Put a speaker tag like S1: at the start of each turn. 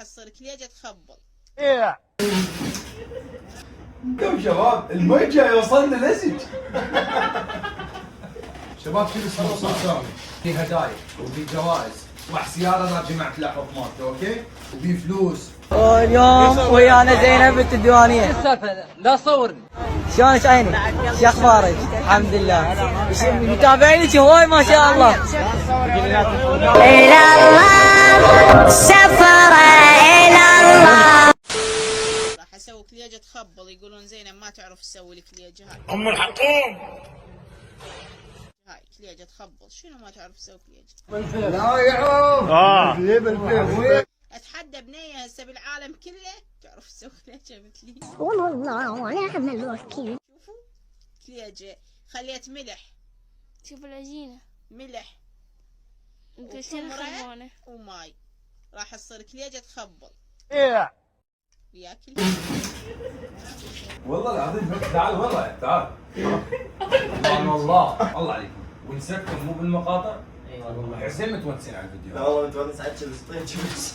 S1: راح تصير كليجة تخبل.
S2: كم شباب المي جاي وصلنا لزج. شباب شنو اسمه صار في هدايا وفي جوائز وسيارة انا جمعت لها حكمات اوكي وفي فلوس.
S3: واليوم ويانا زينب بنت الديوانية.
S4: لا صورني.
S3: شلونك عيني؟ شو اخبارك؟ الحمد لله. متابعينك هواي ما شاء الله.
S5: إلى الله سفر إلى الله.
S1: راح اسوي كليجة تخبل. يقولون زينب ما تعرف تسوي الكليجة هاي.
S6: ام الحكوم
S1: هاي كليجة تخبل. شنو ما تعرف تسوي كليجة؟
S2: لا يعوف.
S1: اتحدى بنية هسه بالعالم كله تعرف تسوي كليجة مثلي.
S5: والله ونعم الوكيل.
S1: شوفوا كليجة خليت ملح.
S7: شوف العجينة
S1: ملح
S7: انت شنو خربانة
S1: وماي. راح تصير كليجة تخبل. وياكل.
S2: والله العظيم تعال والله تعال. سبحان الله الله عليكم. ونسكن مو بالمقاطع. اي والله حسين متونسين على الفيديو.
S8: لا والله متونس عاد بس